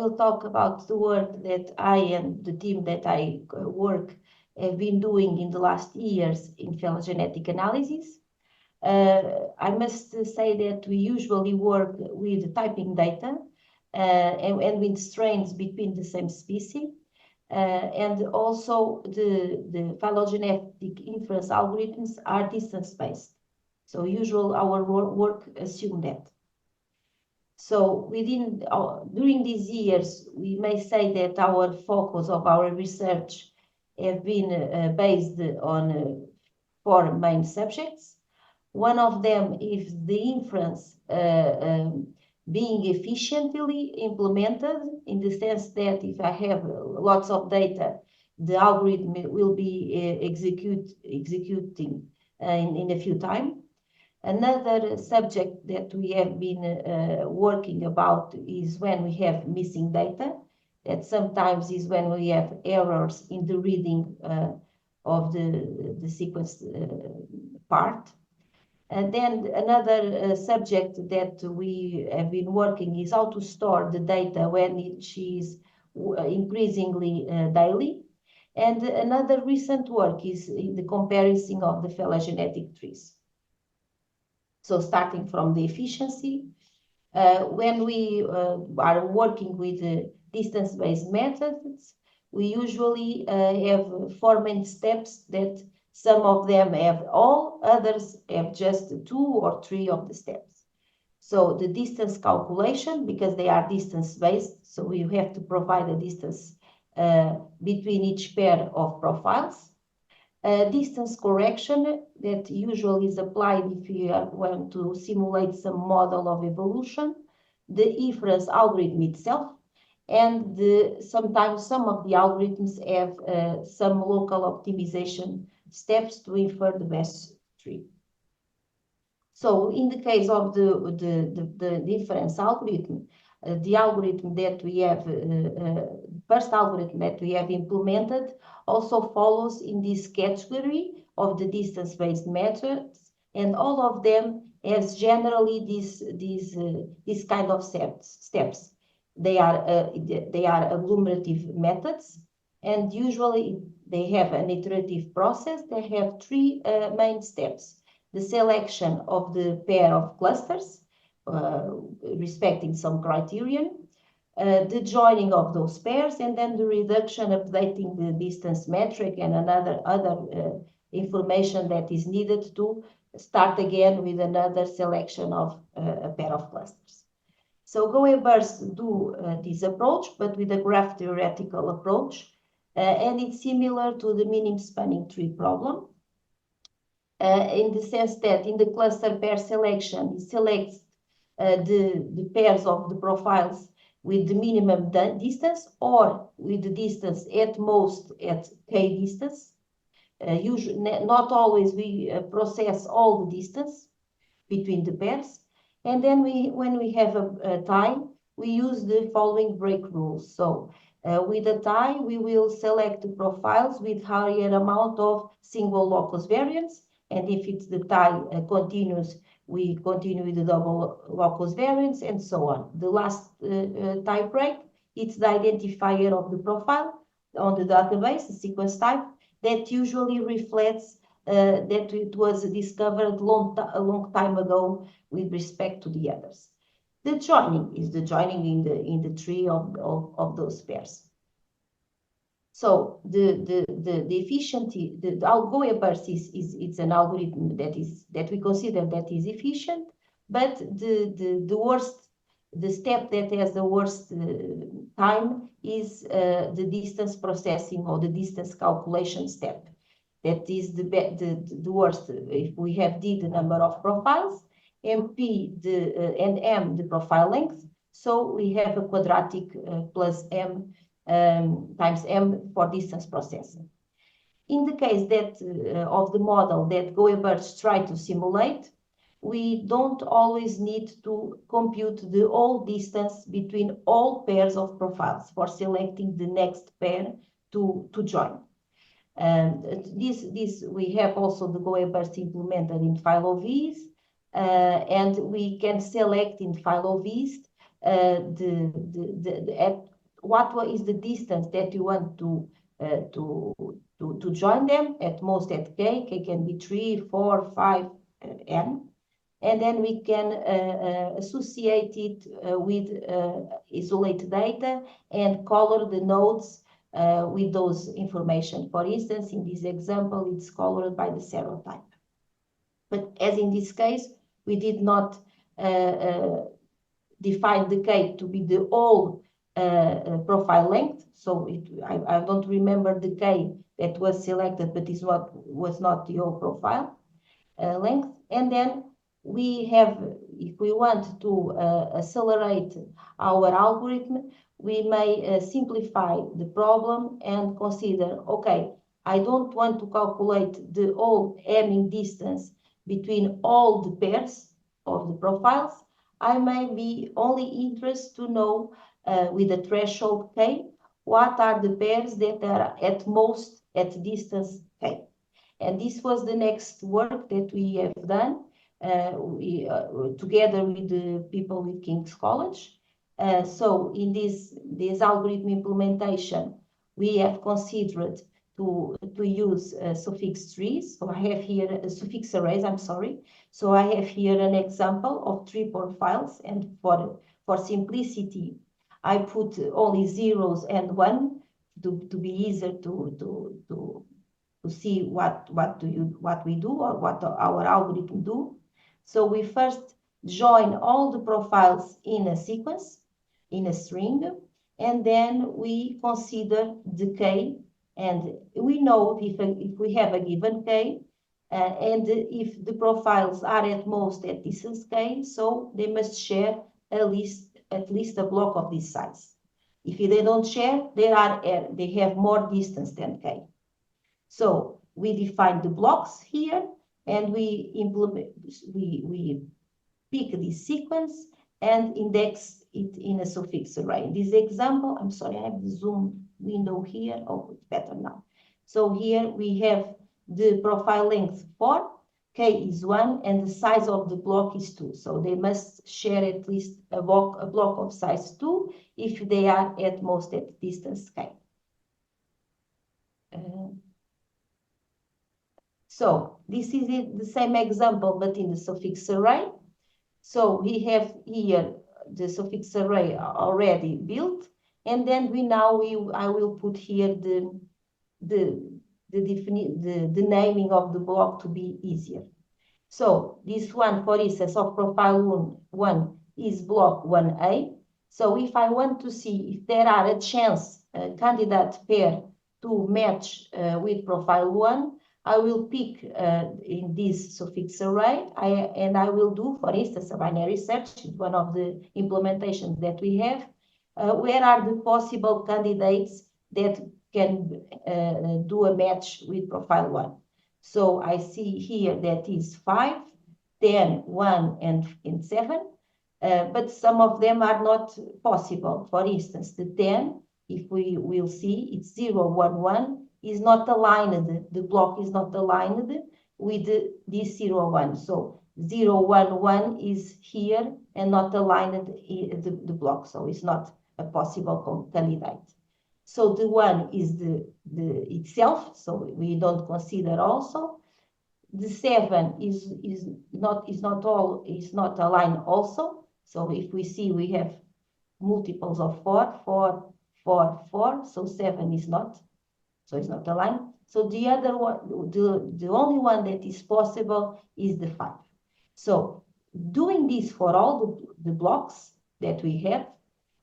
will talk about the work that I and the team that I work have been doing in the last years in phylogenetic analysis. I must say that we usually work with typing data and with strains between the same species. And also the phylogenetic inference algorithms are distance-based. So usually our work assumes that. So during these years, we may say that our focus of our research have been based on 4 main subjects. One of them is the inference being efficiently implemented, in the sense that if I have lots of data, the algorithm will be executing in a few time. Another subject that we have been working about is when we have missing data. That sometimes is when we have errors in the reading of the sequence part. And then another subject that we have been working is how to store the data when it is increasingly daily. And another recent work is in the comparison of the phylogenetic trees. So starting from the efficiency, when we are working with distance-based methods, we usually have 4 main steps that some of them have all, others have just 2 or 3 of the steps. So the distance calculation, because they are distance-based, so you have to provide a distance between each pair of profiles. Distance correction that usually is applied if you want to simulate some model of evolution, the inference algorithm itself, and sometimes some of the algorithms have some local optimization steps to infer the best tree. So in the case of the inference algorithm, the algorithm that we have, first algorithm that we have implemented also follows in this category of the distance-based methods, and all of them has generally this kind of steps. They are agglomerative methods, and usually they have an iterative process. They have 3 main steps: the selection of the pair of clusters, respecting some criterion, the joining of those pairs, and then the reduction, updating the distance metric and other information that is needed to start again with another selection of a pair of clusters. So Go-Ebers do this approach, but with a graph theoretical approach, and it's similar to the minim spanning tree problem, in the sense that in the cluster pair selection, it selects the pairs of the profiles with the minimum distance, or with the distance at most at k distance. Usually, not always we process all the distance between the pairs. And then when we have a tie, we use the following break rules. So with a tie, we will select the profiles with higher amount of single locus variance. And if it's the tie continues, we continue with the double locus variance, and so on. The last tie break, it's the identifier of the profile on the database, the sequence type, that usually reflects that it was discovered a long time ago with respect to the others. The joining is the joining in the tree of those pairs. So the efficiency, the Go-Ebers it's an algorithm that we consider that is efficient, but the step that has the worst time is the distance processing or the distance calculation step. That is the worst. If we have D, the number of profiles, MP and M, the profile length, so we have a quadratic plus M times M for distance processing. In the case of the model that Go-Ebers try to simulate, we don't always need to compute the whole distance between all pairs of profiles for selecting the next pair to join. And this we have also the Go-Ebers implemented in PhyloVis, and we can select in PhyloVis what is the distance that you want to join them, at most at k can be 3, 4, 5, n. And then we can associate it with isolate data and color the nodes with those information. For instance, in this example, it's colored by the serotype. But as in this case, we did not define the k to be the whole profile length. So I don't remember the k that was selected, but it was not the whole profile length. And then we have, if we want to accelerate our algorithm, we may simplify the problem and consider, okay, I don't want to calculate the whole Hamming distance between all the pairs of the profiles. I may be only interested to know with a threshold k, what are the pairs that are at most at distance k. And this was the next work that we have done together with the people with King's College. So in this algorithm implementation, we have considered to use suffix trees. So I have here suffix arrays, I'm sorry. So I have here an example of 3 profiles, and for simplicity, I put only zeros and 1 to be easier to see what we do or what our algorithm do. So we first join all the profiles in a sequence, in a string, and then we consider the k, and we know if we have a given k, and if the profiles are at most at distance k, so they must share at least a block of this size. If they don't share, they have more distance than k. So we define the blocks here, and we pick this sequence and index it in a suffix array. In this example, I'm sorry, I have the zoom window here. Oh, it's better now. So here we have the profile length 4, k is 1, and the size of the block is 2. So they must share at least a block of size 2 if they are at most at distance k. So this is the same example, but in the suffix array. So we have here the suffix array already built, and then I will put here the naming of the block to be easier. So this one, for instance, of profile 1 is block 1A. So if I want to see if there are a chance candidate pair to match with profile 1, I will pick in this suffix array, and I will do, for instance, a binary search, one of the implementations that we have. Where are the possible candidates that can do a match with profile 1? So I see here that is 5, 10, 1, and 7, but some of them are not possible. For instance, the 10, if we will see, it's 0, 1, 1, is not aligned, the block is not aligned with this 0, 1. So 0, 1, 1 is here and not aligned the block, so it's not a possible candidate. So the 1 is the itself, so we don't consider also. The 7 is not aligned also. So if we see, we have multiples of 4, 4, 4, 4, so 7 is not. So it's not aligned. So the other one, the only one that is possible is the 5. So doing this for all the blocks that we have,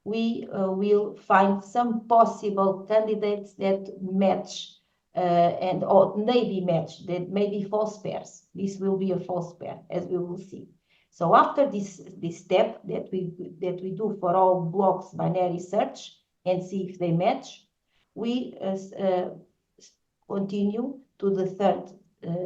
we will find some possible candidates that match or maybe match, that may be false pairs. This will be a false pair, as we will see. So after this step that we do for all blocks binary search and see if they match, we continue to the third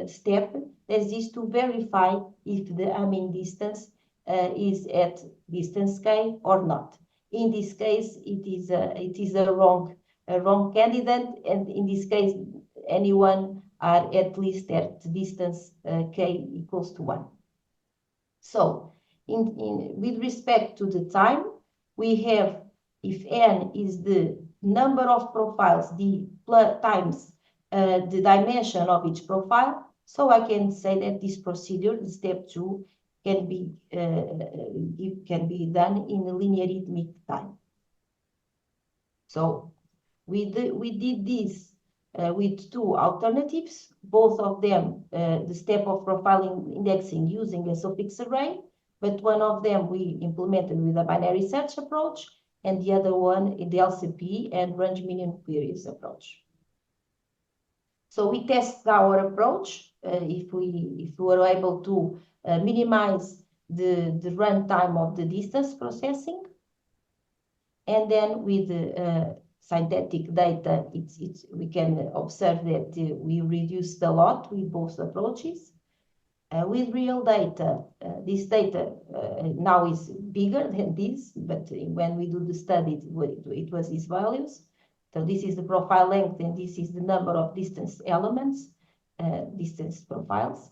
step, that is to verify if the Hamming distance is at distance k or not. In this case, it is a wrong candidate, and in this case, anyone are at least at distance k equals to 1. So, with respect to the time, we have if n is the number of profiles times the dimension of each profile, so I can say that this procedure, step 2, can be done in a logarithmic time. So we did this with 2 alternatives, both of them the step of profiling indexing using a suffix array, but one of them we implemented with a binary search approach, and the other one in the LCP and range minimum queries approach. So we test our approach if we were able to minimize the runtime of the distance processing, and then with the synthetic data, we can observe that we reduced a lot with both approaches. With real data, this data now is bigger than this, but when we do the study, it was these values. So this is the profile length, and this is the number of distance elements, distance profiles.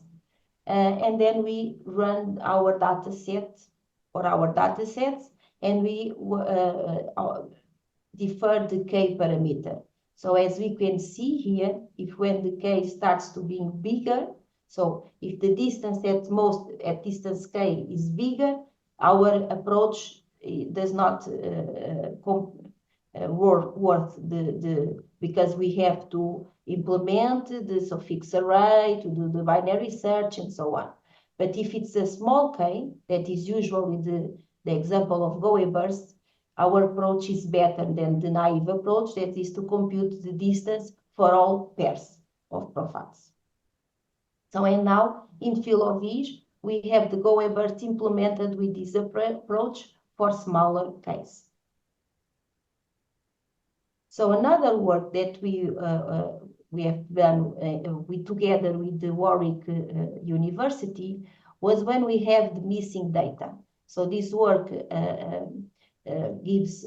And then we run our data set or our data sets, and we defer the K parameter. So as we can see here, if when the K starts to being bigger, so if the distance at distance K is bigger, our approach does not worth because we have to implement the suffix array to do the binary search and so on. But if it's a small K, that is usually the example of Go burst, our approach is better than the naive approach, that is to compute the distance for all pairs of profiles. So, and now in Phylogenetic, we have the Go burst implemented with this approach for smaller Ks. So another work that we have done together with the Warwick University was when we have the missing data. So this work gives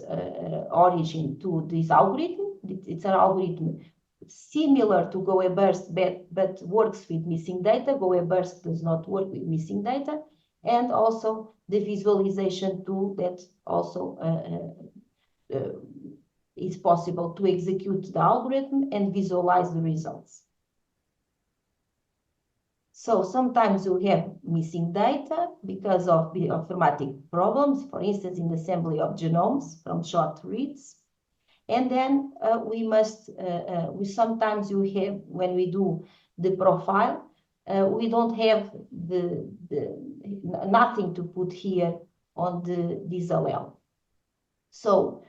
origin to this algorithm. It's an algorithm similar to Go burst, but works with missing data. Go burst does not work with missing data, and also the visualization tool that also is possible to execute the algorithm and visualize the results. So sometimes you have missing data because of the automatic problems, for instance, in the assembly of genomes from short reads. And then sometimes you have, when we do the profile, we don't have nothing to put here on this allele. So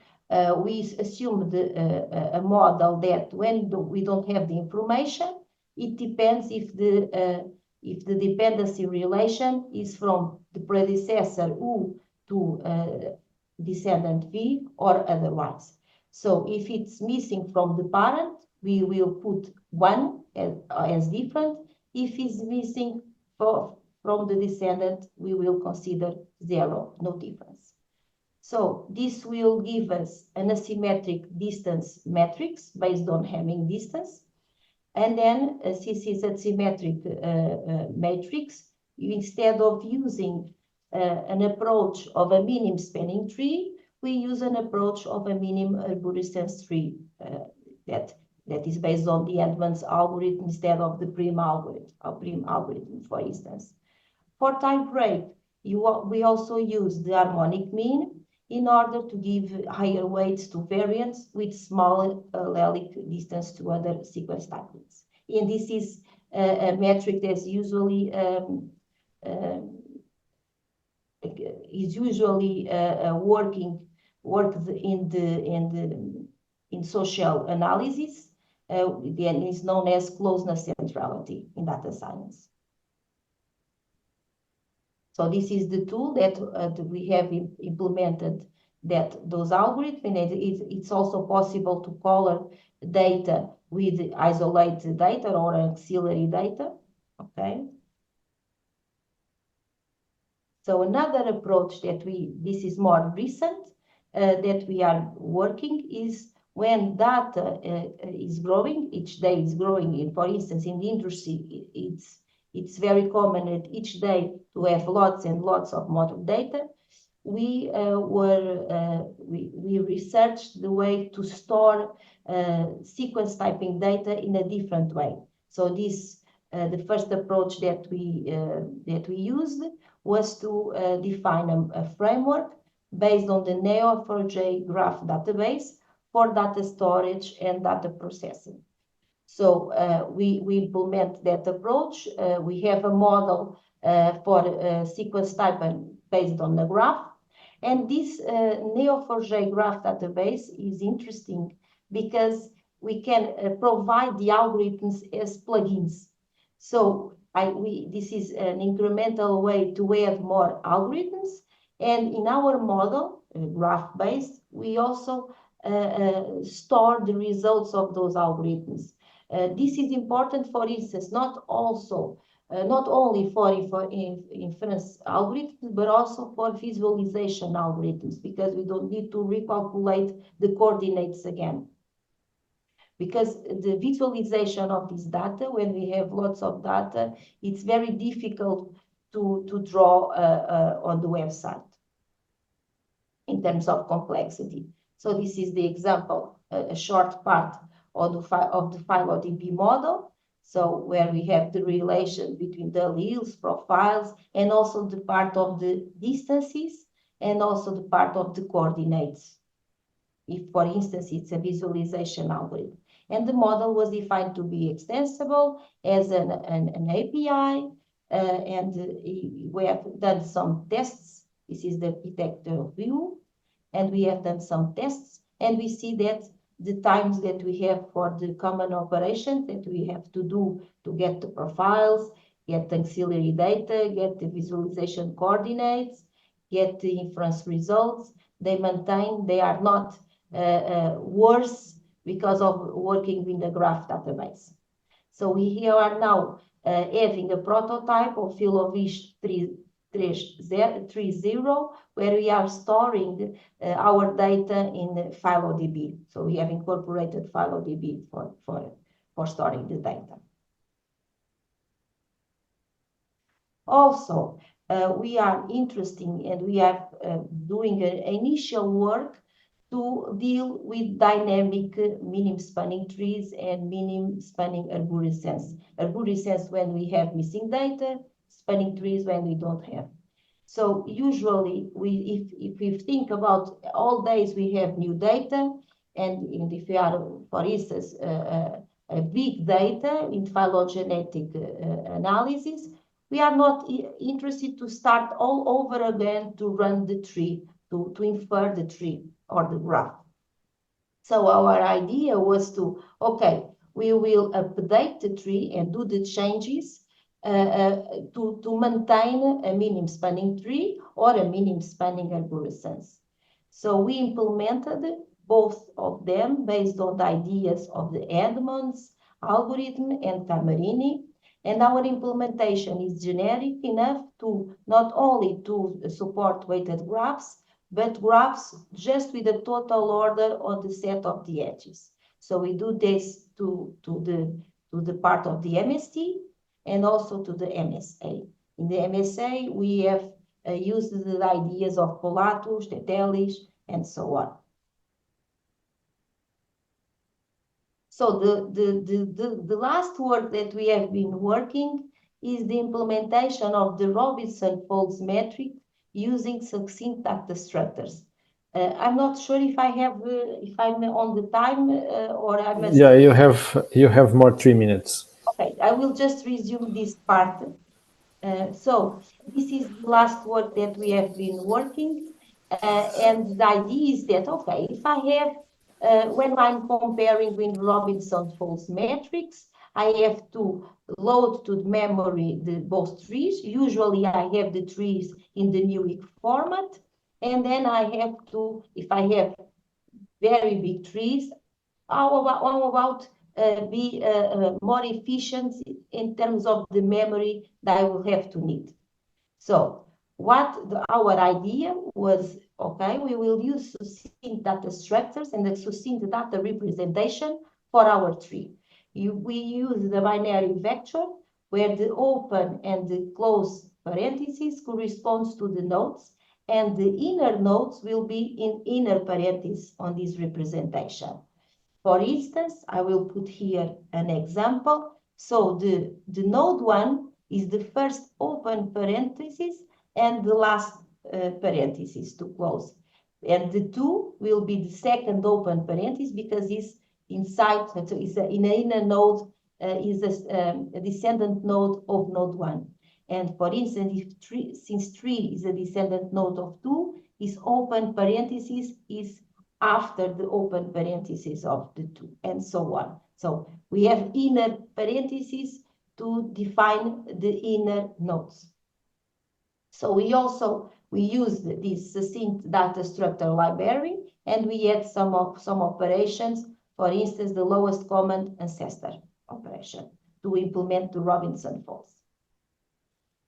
we assume a model that when we don't have the information, it depends if the dependency relation is from the predecessor U to descendant V or otherwise. So if it's missing from the parent, we will put 1 as different. If it's missing from the descendant, we will consider 0, no difference. So this will give us an asymmetric distance matrix based on Hamming distance. And then since it's a symmetric matrix, instead of using an approach of a minim spanning tree, we use an approach of a minim arborescence tree that is based on the Edmonds algorithm instead of the Prim algorithm, for instance. For type rate, we also use the harmonic mean in order to give higher weights to variants with small allelic distance to other sequence types. And this is a metric that's usually worked in social analysis. Again, is known as closeness centrality in data science. So this is the tool that we have implemented those algorithms, and it's also possible to color data with isolated data or auxiliary data, okay? So another approach this is more recent, that we are working is when data is growing, each day is growing. For instance, in the industry, it's very common at each day to have lots and lots of model data. we researched the way to store sequence typing data in a different way. So this the first approach that we used was to define a framework based on the Neo4j graph database for data storage and data processing. So we implement that approach. We have a model for sequence typing based on the graph. And this Neo4j graph database is interesting because we can provide the algorithms as plugins. So this is an incremental way to add more algorithms. And in our model, graph-based, we also store the results of those algorithms. This is important, for instance, not only for inference algorithms, but also for visualization algorithms, because we don't need to recalculate the coordinates again. Because the visualization of this data, when we have lots of data, it's very difficult to draw on the website in terms of complexity. So this is the example, a short part of the PhyloDB model. So where we have the relation between the alleles, profiles, and also the part of the distances, and also the part of the coordinates. If, for instance, it's a visualization algorithm. And the model was defined to be extensible as an API, and we have done some tests. This is the architecture view, and we have done some tests, and we see that the times that we have for the common operations that we have to do to get the profiles, get the auxiliary data, get the visualization coordinates, get the inference results, they are not worse because of working with the graph database. So we are now having a prototype of Phylogenetic 3.0, where we are storing our data in PhyloDB. So we have incorporated PhyloDB for storing the data. Also, we are interested and we are doing an initial work to deal with dynamic minim spanning trees and minim spanning arborescence. Arborescence when we have missing data, spanning trees when we don't have. So usually, if we think about all days we have new data, and if we are, for instance, a big data in phylogenetic analysis, we are not interested to start all over again to run the tree, to infer the tree or the graph. So our idea was to, okay, we will update the tree and do the changes to maintain a minim spanning tree or a minim spanning arborescence. So we implemented both of them based on the ideas of the Edmonds algorithm and Tamarini, and our implementation is generic enough to not only to support weighted graphs, but graphs just with the total order on the set of the edges. So we do this to the part of the MST and also to the MSA. In the MSA, we have used the ideas of Pilatus, Tetelis, and so on. So the last work that we have been working is the implementation of the Robinson folds metric using succinct data structures. I'm not sure if I'm on the time or I must. Yeah, you have more 3 minutes. Okay, I will just resume this part. So this is the last work that we have been working, and the idea is that, okay, if I have, when I'm comparing with Robinson folds metrics, I have to load to the memory both trees. Usually I have the trees in the Newick format, and then I have to, if I have very big trees, how about be more efficient in terms of the memory that I will have to need. So our idea was, okay, we will use succinct data structures and the succinct data representation for our tree. We use the binary vector where the open and the close parentheses corresponds to the nodes, and the inner nodes will be in inner parentheses on this representation. For instance, I will put here an example. So the node 1 is the first open parenthesis and the last parenthesis to close. And the 2 will be the second open parenthesis because it's inside, so it's in an inner node, is a descendant node of node 1. And for instance, since 3 is a descendant node of 2, its open parenthesis is after the open parenthesis of the 2, and so on. So we have inner parentheses to define the inner nodes. So we use this succinct data structure library, and we add some operations, for instance, the lowest common ancestor operation to implement the Robinson folds.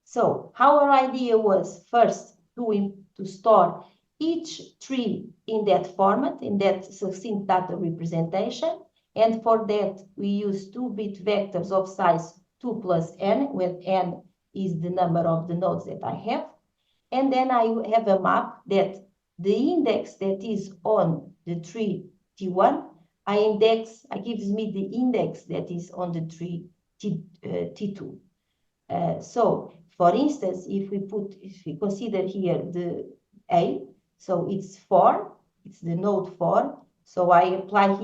So our idea was first to store each tree in that format, in that succinct data representation. And for that, we use 2-bit vectors of size 2 plus n, where n is the number of the nodes that I have. And then I have a map that the index that is on the tree T1, gives me the index that is on the tree T2. So, for instance, if we consider here the A, so it's 4, it's the node 4. So I apply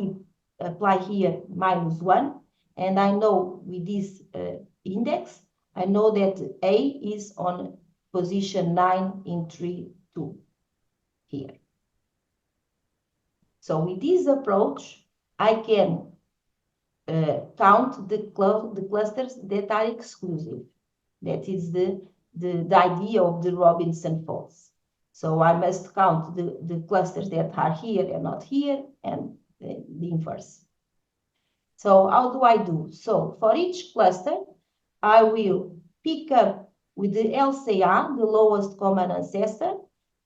here -1, and I know with this index, I know that A is on position 9 in tree 2 here. So with this approach, I can count the clusters that are exclusive. That is the idea of the Robinson folds. So I must count the clusters that are here and not here, and the inverse. So how do I do? So for each cluster, I will pick up with the LCA, the lowest common ancestor,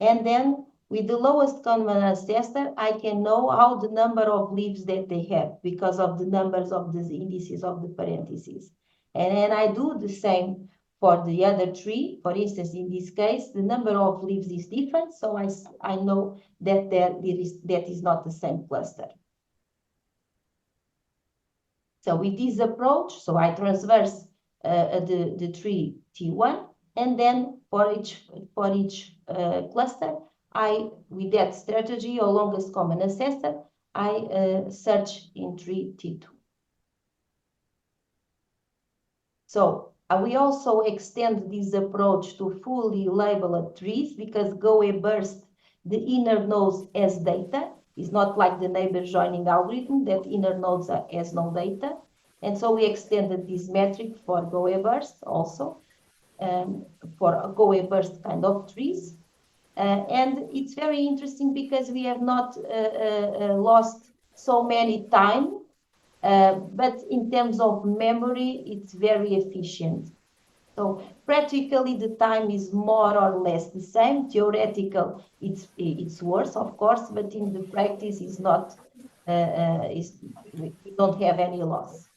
and then with the lowest common ancestor, I can know how the number of leaves that they have because of the numbers of the indices of the parentheses. And then I do the same for the other tree. For instance, in this case, the number of leaves is different, so I know that that is not the same cluster. So with this approach, so I transverse the tree T1, and then for each cluster, with that strategy or longest common ancestor, I search in tree T2. So we also extend this approach to fully labeled trees because GOE burst the inner nodes as data. It's not like the neighbor joining algorithm that inner nodes are as no data. And so we extended this metric for GOE burst also, for a GOE burst kind of trees. And it's very interesting because we have not lost so many time, but in terms of memory, it's very efficient. So practically the time is more or less the same. Theoretical, it's worse, of course, but in the practice, it's not. We don't have any loss.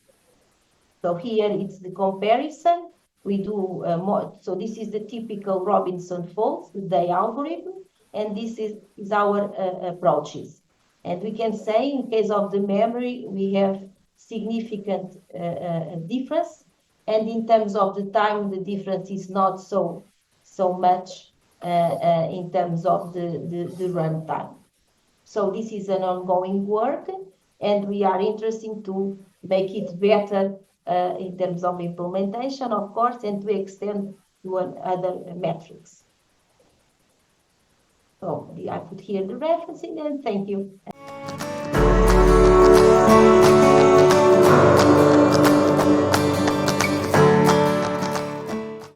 So here it's the comparison. We do more. So this is the typical Robinson folds, the day algorithm, and this is our approaches. And we can say in case of the memory, we have significant difference. And in terms of the time, the difference is not so much in terms of the runtime. So this is an ongoing work, and we are interested to make it better in terms of implementation, of course, and to extend to other metrics. So I put here the referencing, and thank you.